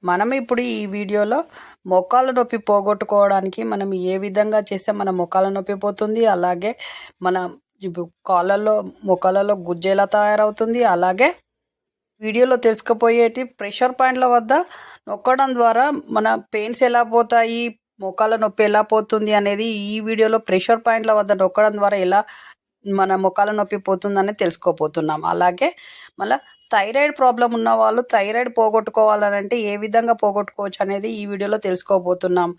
మనం ఇప్పుడు ఈ వీడియోలో మోకాళ్ళ నొప్పి పోగొట్టుకోవడానికి మనం ఏ విధంగా చేస్తే మన మోకాళ్ళ నొప్పి పోతుంది, అలాగే మన మోకాళ్ళలో గుజ్జు ఎలా తయారవుతుంది, అలాగే వీడియోలో తెలుసుకుపోయేటి ప్రెషర్ పాయింట్ల వద్ద నొక్కడం ద్వారా మన పెయిన్స్ ఎలా పోతాయి, మోకాళ్ళ నొప్పి ఎలా పోతుంది అనేది ఈ వీడియోలో ప్రెషర్ పాయింట్ల వద్ద నొక్కడం ద్వారా ఎలా మన మోకాళ్ళ నొప్పి పోతుందని తెలుసుకోబోతున్నాం. అలాగే మళ్ళీ థైరాయిడ్ ప్రాబ్లం ఉన్న వాళ్ళు థైరాయిడ్ పోగొట్టుకోవాలనంటే ఏ విధంగా పోగొట్టుకోవచ్చు అనేది ఈ వీడియోలో తెలుసుకోబోతున్నాం.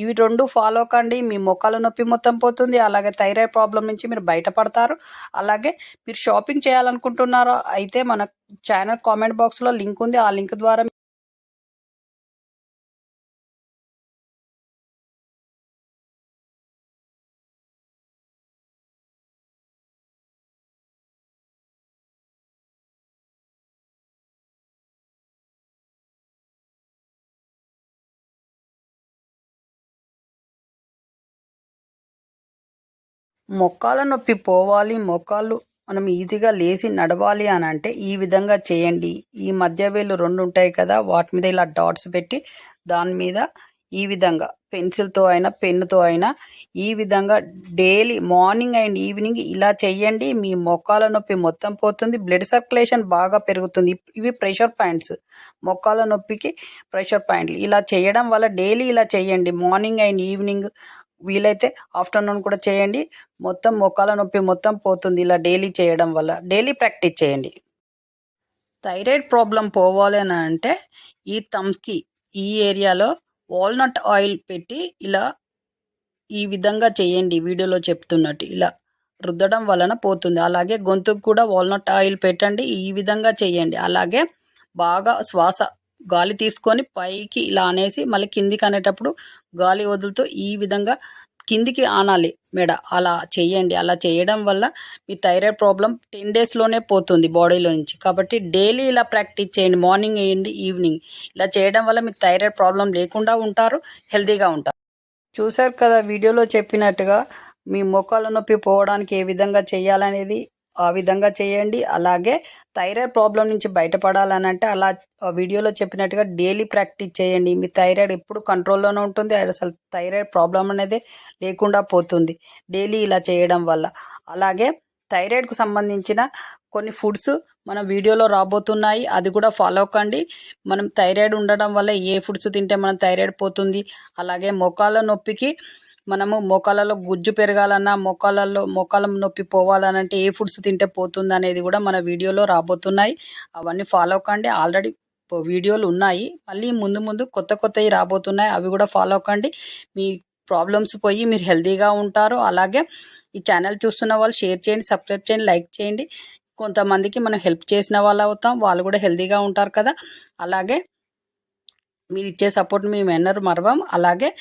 ఇవి రెండు ఫాలో కండి, మీ మోకాళ్ళ నొప్పి మొత్తం పోతుంది. అలాగే థైరాయిడ్ ప్రాబ్లం నుంచి మీరు బయటపడతారు. అలాగే మీరు షాపింగ్ చేయాలనుకుంటున్నారో అయితే మన ఛానల్ కామెంట్ బాక్స్లో లింక్ ఉంది. ఆ లింక్ ద్వారా మోకాళ్ళ నొప్పి పోవాలి, మోకాళ్ళు మనం ఈజీగా లేచి నడవాలి అని అంటే ఈ విధంగా చేయండి. ఈ మధ్య వేళ్ళు 2 ఉంటాయి కదా, వాటి మీద ఇలా డాట్స్ పెట్టి దాని మీద ఈ విధంగా పెన్సిల్తో అయినా పెన్నుతో అయినా ఈ విధంగా డైలీ మార్నింగ్ అండ్ ఈవినింగ్ ఇలా చెయ్యండి. మీ మోకాళ్ళ నొప్పి మొత్తం పోతుంది, బ్లడ్ సర్క్యులేషన్ బాగా పెరుగుతుంది. ఇవి ప్రెషర్ పాయింట్స్, మోకాళ్ళ నొప్పికి ప్రెషర్ పాయింట్లు. ఇలా చేయడం వల్ల డైలీ ఇలా చేయండి. మార్నింగ్ అండ్ ఈవినింగ్, వీలైతే ఆఫ్టర్నూన్ కూడా చేయండి. మొత్తం మోకాళ్ళ నొప్పి మొత్తం పోతుంది ఇలా డైలీ చేయడం వల్ల. డైలీ ప్రాక్టీస్ చేయండి. థైరాయిడ్ ప్రాబ్లం పోవాలి అని అంటే ఈ థమ్స్కి ఈ ఏరియాలో వాల్నట్ ఆయిల్ పెట్టి ఇలా ఈ విధంగా చేయండి. వీడియోలో చెప్తున్నట్టు ఇలా రుద్దడం వలన పోతుంది. అలాగే గొంతుకు కూడా వాల్నట్ ఆయిల్ పెట్టండి. ఈ విధంగా చేయండి. అలాగే బాగా శ్వాస గాలి తీసుకొని పైకి ఇలా అనేసి మళ్ళీ కిందికి అనేటప్పుడు గాలి వదులుతూ ఈ విధంగా కిందికి ఆనాలి మెడ. అలా చేయండి. అలా చేయడం వల్ల మీ థైరాయిడ్ ప్రాబ్లం 10 డేస్లోనే పోతుంది బాడీలో నుంచి. కాబట్టి డైలీ ఇలా ప్రాక్టీస్ చేయండి. మార్నింగ్ వేయండి, ఈవినింగ్. ఇలా చేయడం వల్ల మీకు థైరాయిడ్ ప్రాబ్లం లేకుండా ఉంటారు, హెల్తీగా ఉంటారు. చూశారు కదా వీడియోలో చెప్పినట్టుగా మీ మోకాళ్ళ నొప్పి పోవడానికి ఏ విధంగా చేయాలనేది ఆ విధంగా చేయండి. అలాగే థైరాయిడ్ ప్రాబ్లం నుంచి బయటపడాలని అంటే అలా వీడియోలో చెప్పినట్టుగా డైలీ ప్రాక్టీస్ చేయండి. మీ థైరాయిడ్ ఎప్పుడు కంట్రోల్లోనే ఉంటుంది. అసలు థైరాయిడ్ ప్రాబ్లం అనేది లేకుండా పోతుంది డైలీ ఇలా చేయడం వల్ల. అలాగే థైరాయిడ్కు సంబంధించిన కొన్ని ఫుడ్స్ మన వీడియోలో రాబోతున్నాయి, అది కూడా ఫాలో కండి. మనం థైరాయిడ్ ఉండడం వల్ల ఏ ఫుడ్స్ తింటే మనం థైరాయిడ్ పోతుంది, అలాగే మోకాళ్ళ నొప్పికి మనము మోకాళ్ళలో గుజ్జు పెరగాలన్నా మోకాళ్ళ నొప్పి పోవాలనంటే ఏ ఫుడ్స్ తింటే పోతుంది అనేది కూడా మన వీడియోలో రాబోతున్నాయి. అవన్నీ ఫాలో కండి. ఆల్రెడీ వీడియోలు ఉన్నాయి, మళ్ళీ ముందు కొత్తవి రాబోతున్నాయి. అవి కూడా ఫాలో కండి. మీ ప్రాబ్లమ్స్ పోయి మీరు హెల్తీగా ఉంటారు. అలాగే ఈ ఛానల్ చూస్తున్న వాళ్ళు షేర్ చేయండి, సబ్స్క్రైబ్ చేయండి, లైక్ చేయండి. కొంతమందికి మనం హెల్ప్ చేసిన వాళ్ళు అవుతాం, వాళ్ళు కూడా హెల్తీగా ఉంటారు కదా. అలాగే మీరు ఇచ్చే సపోర్ట్ మేము ఎన్నరూ మరవం. అలాగే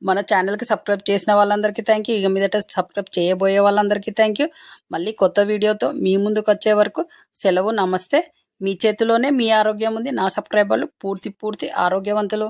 మన ఛానల్కి సబ్స్క్రైబ్ చేసిన వాళ్ళందరికీ థ్యాంక్ యూ. ఇక మీదట సబ్స్క్రైబ్ చేయబోయే వాళ్ళందరికీ థ్యాంక్ యూ. మళ్ళీ కొత్త వీడియోతో మీ ముందుకు వచ్చే వరకు సెలవు, నమస్తే. మీ చేతిలోనే మీ ఆరోగ్యం ఉంది. నా సబ్స్క్రైబర్లు పూర్తి ఆరోగ్యవంతులు.